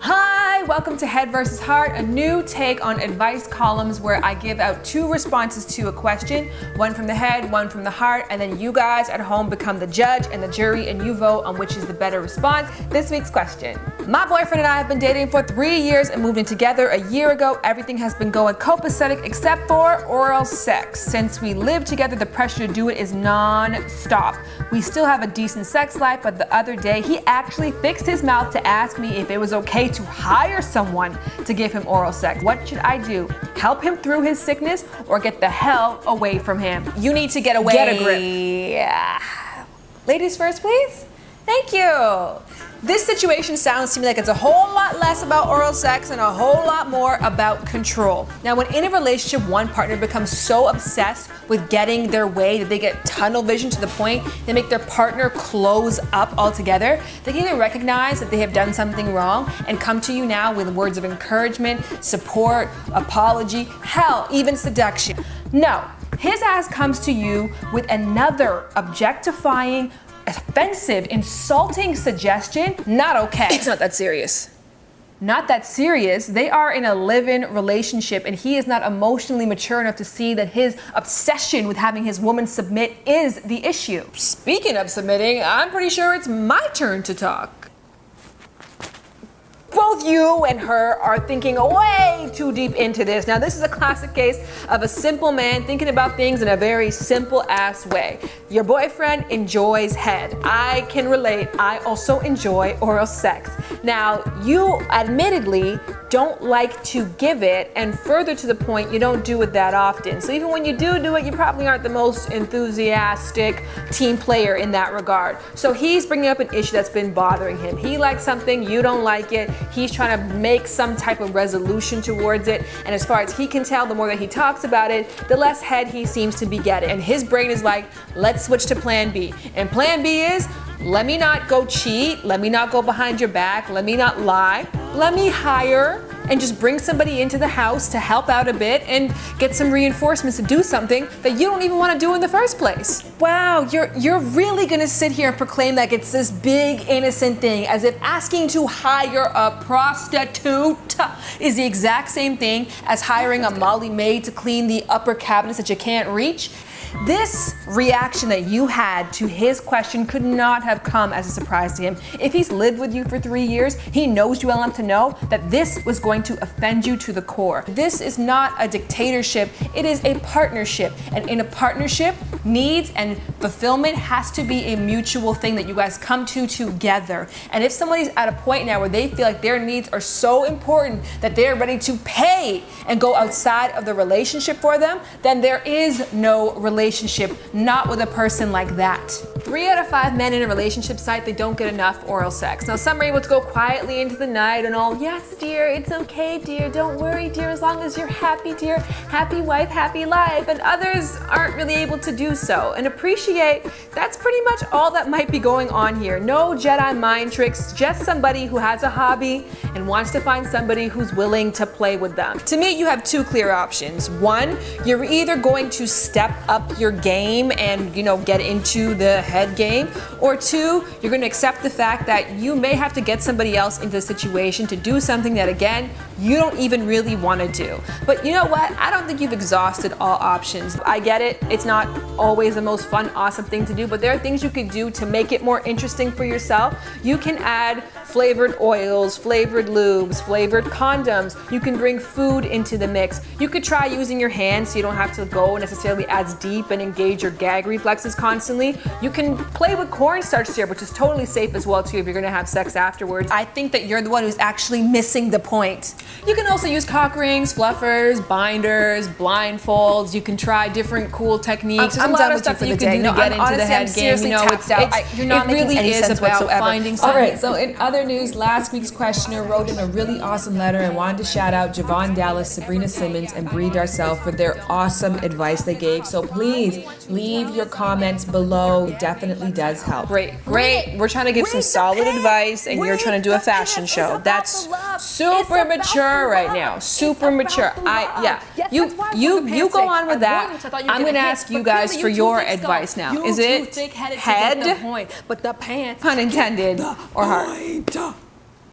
Hi, welcome to Head vs. Heart, a new take on advice columns where I give out two responses to a question, one from the head, one from the heart, and then you guys at home become the judge and the jury and you vote on which is the better response. This week's question. My boyfriend and I have been dating for 3 years and moved in together a year ago. Everything has been going copacetic except for oral sex. Since we live together, the pressure to do it is non-stop. We still have a decent sex life, but the other day he actually fixed his mouth to ask me if it was okay to hire someone to give him oral sex. What should I do? Help him through his sickness or get the hell away from him? You need to get away. Get a grip. Yeah. Ladies first, please. Thank you. This situation sounds to me like it's a whole lot less about oral sex and a whole lot more about control. Now, when in a relationship, one partner becomes so obsessed with getting their way that they get tunnel vision to the point they make their partner close up altogether, they can either recognize that they have done something wrong and come to you now with words of encouragement, support, apology, hell, even seduction. No, his ass comes to you with another objectifying, offensive, insulting suggestion. Not okay. It's not that serious. Not that serious. They are in a live-in relationship and he is not emotionally mature enough to see that his obsession with having his woman submit is the issue. Speaking of submitting, I'm pretty sure it's my turn to talk. Both you and her are thinking way too deep into this. Now, this is a classic case of a simple man thinking about things in a very simple ass way. Your boyfriend enjoys head. I can relate. I also enjoy oral sex. Now, you admittedly don't like to give it, and further to the point, you don't do it that often. So even when you do it, you probably aren't the most enthusiastic team player in that regard. So he's bringing up an issue that's been bothering him. He likes something, you don't like it. He's trying to make some type of resolution towards it. And as far as he can tell, the more that he talks about it, the less head he seems to be getting. And his brain is like, let's switch to plan B. And plan B is, let me not go cheat, let me not go behind your back, let me not lie, let me hire and just bring somebody into the house to help out a bit and get some reinforcements to do something that you don't even want to do in the first place. Wow, you're really gonna sit here and proclaim like it's this big innocent thing, as if asking to hire a prostitute is the exact same thing as hiring a Molly maid to clean the upper cabinets that you can't reach. This reaction that you had to his question could not have come as a surprise to him. If he's lived with you for 3 years, he knows you well enough to know that this was going to offend you to the core. This is not a dictatorship, it is a partnership. And in a partnership, needs and fulfillment has to be a mutual thing that you guys come to together. And if somebody's at a point now where they feel like their needs are so important that they're ready to pay and go outside of the relationship for them, then there is no relationship, not with a person like that. 3 out of 5 men in a relationship cite they don't get enough oral sex. Now, some are able to go quietly into the night and all, yes dear, it's okay dear, don't worry dear, as long as you're happy dear, happy wife, happy life. And others aren't really able to do so. And appreciate, that's pretty much all that might be going on here. No Jedi mind tricks, just somebody who has a hobby and wants to find somebody who's willing to play with them. To me, you have 2 clear options. One, you're either going to step up your game and, get into the head game, or 2, you're going to accept the fact that you may have to get somebody else into the situation to do something that, again, you don't even really want to do. But you know what? I don't think you've exhausted all options. I get it. It's not always the most fun, awesome thing to do, but there are things you could do to make it more interesting for yourself. You can add flavored oils, flavored lubes, flavored condoms. You can bring food into the mix. You could try using your hands so you don't have to go necessarily as deep and engage your gag reflexes constantly. You can play with cornstarch syrup, which is totally safe as well too if you're gonna have sex afterwards. I think that you're the one who's actually missing the point. You can also use cock rings, fluffers, binders, blindfolds. You can try different cool techniques. There's a lot of stuff that you can do to get into the head game. It really is about finding something. All right, so in other news, last week's questioner wrote in a really awesome letter and wanted to shout out Javon Dallas, Sabrina Simmons, and Bree Darcel for their awesome advice they gave. So please leave your comments below. It definitely does help. Great. We're trying to give some solid advice and you're trying to do a fashion show. That's super mature right now. Super mature. You go on with that. I'm gonna ask you guys for your advice now. Is it head, pun intended, or heart?